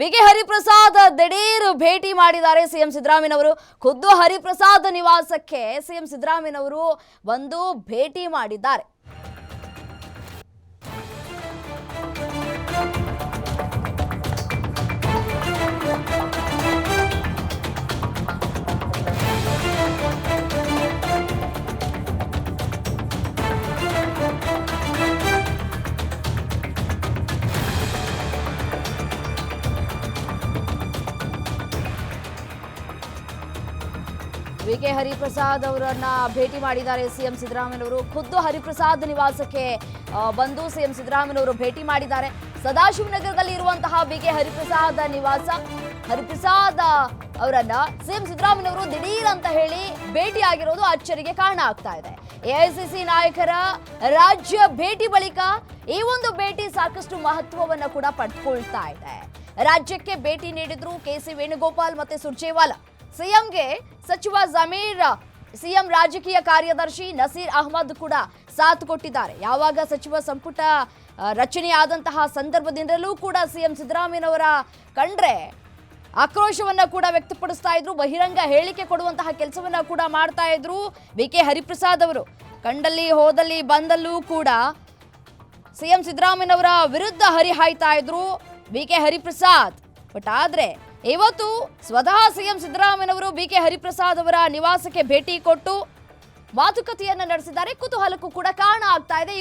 ವಿಕೆ ಹರಿಪ್ರಸಾದ್ ದಿಢೀರ್ ಭೇಟಿ ಮಾಡಿದ್ದಾರೆ ಸಿಎಂ ಸಿದ್ದರಾಮಯ್ಯನವರು. ಖುದ್ದು ಹರಿಪ್ರಸಾದ್ ನಿವಾಸಕ್ಕೆ ಸಿಎಂ ಸಿದ್ದರಾಮಯ್ಯನವರು ಬಂದು ಭೇಟಿ ಮಾಡಿದ್ದಾರೆ. ವಿಕೆ ಹರಿಪ್ರಸಾದ್ ಅವರನ್ನ ಭೇಟಿ ಮಾಡಿದ್ದಾರೆ ಸಿಎಂ ಸಿದ್ದರಾಮಯ್ಯನವರು. ಖುದ್ದು ಹರಿಪ್ರಸಾದ್ ನಿವಾಸಕ್ಕೆ ಬಂದು ಸಿಎಂ ಸಿದ್ದರಾಮಯ್ಯನವರು ಭೇಟಿ ಮಾಡಿದ್ದಾರೆ. ಸದಾಶಿವನಗರದಲ್ಲಿ ಇರುವಂತಹ ವಿಕೆ ಹರಿಪ್ರಸಾದ್ ನಿವಾಸ. ಹರಿಪ್ರಸಾದ್ ಅವರನ್ನ ಸಿಎಂ ಸಿದ್ದರಾಮಯ್ಯನವರು ದಿಢೀರ್ ಅಂತ ಹೇಳಿ ಭೇಟಿಯಾಗಿರೋದು ಅಚ್ಚರಿಗೆ ಕಾರಣ ಆಗ್ತಾ ಇದೆ. ಎಐಸಿಸಿ ನಾಯಕರ ರಾಜ್ಯ ಭೇಟಿ ಬಳಿಕ ಈ ಒಂದು ಭೇಟಿ ಸಾಕಷ್ಟು ಮಹತ್ವವನ್ನ ಕೂಡ ಪಡ್ಕೊಳ್ತಾ ಇದೆ. ರಾಜ್ಯಕ್ಕೆ ಭೇಟಿ ನೀಡಿದ್ರು ಕೆಸಿ ವೇಣುಗೋಪಾಲ್ ಮತ್ತೆ ಸುರ್ಜೇವಾಲಾ. ಸಿಎಂಗೆ ಸಚಿವ ಜಮೀರ್, ಸಿಎಂ ರಾಜಕೀಯ ಕಾರ್ಯದರ್ಶಿ ನಸೀರ್ ಅಹಮದ್ ಕೂಡ ಸಾಥ್ ಕೊಟ್ಟಿದ್ದಾರೆ. ಯಾವಾಗ ಸಚಿವ ಸಂಪುಟ ರಚನೆ ಆದಂತಹ ಸಂದರ್ಭದಿಂದಲೂ ಕೂಡ ಸಿಎಂ ಸಿದ್ದರಾಮಯ್ಯನವರ ಕಂಡ್ರೆ ಆಕ್ರೋಶವನ್ನ ಕೂಡ ವ್ಯಕ್ತಪಡಿಸ್ತಾ ಇದ್ರು. ಬಹಿರಂಗ ಹೇಳಿಕೆ ಕೊಡುವಂತಹ ಕೆಲಸವನ್ನ ಕೂಡ ಮಾಡ್ತಾ ಇದ್ರು ವಿಕೆ ಹರಿಪ್ರಸಾದ್ ಅವರು. ಕಂಡಲ್ಲಿ ಹೋದಲ್ಲಿ ಬಂದಲ್ಲೂ ಕೂಡ ಸಿಎಂ ಸಿದ್ದರಾಮಯ್ಯನವರ ವಿರುದ್ಧ ಹರಿಹಾಯ್ತಾ ಇದ್ರು ವಿಕೆ ಹರಿಪ್ರಸಾದ್. ಬಟ್ ಆದ್ರೆ ಇವತ್ತು ಸ್ವತಃ ಸಿಎಂ ಸಿದ್ದರಾಮಯ್ಯನವರು ವಿಕೆ ಹರಿಪ್ರಸಾದ್ ಅವರ ನಿವಾಸಕ್ಕೆ ಭೇಟಿ ಕೊಟ್ಟು ಮಾತುಕತೆಯನ್ನ ನಡೆಸಿದ್ದಾರೆ. ಕುತೂಹಲಕ್ಕೂ ಕೂಡ ಕಾರಣ ಆಗ್ತಾ ಇದೆ.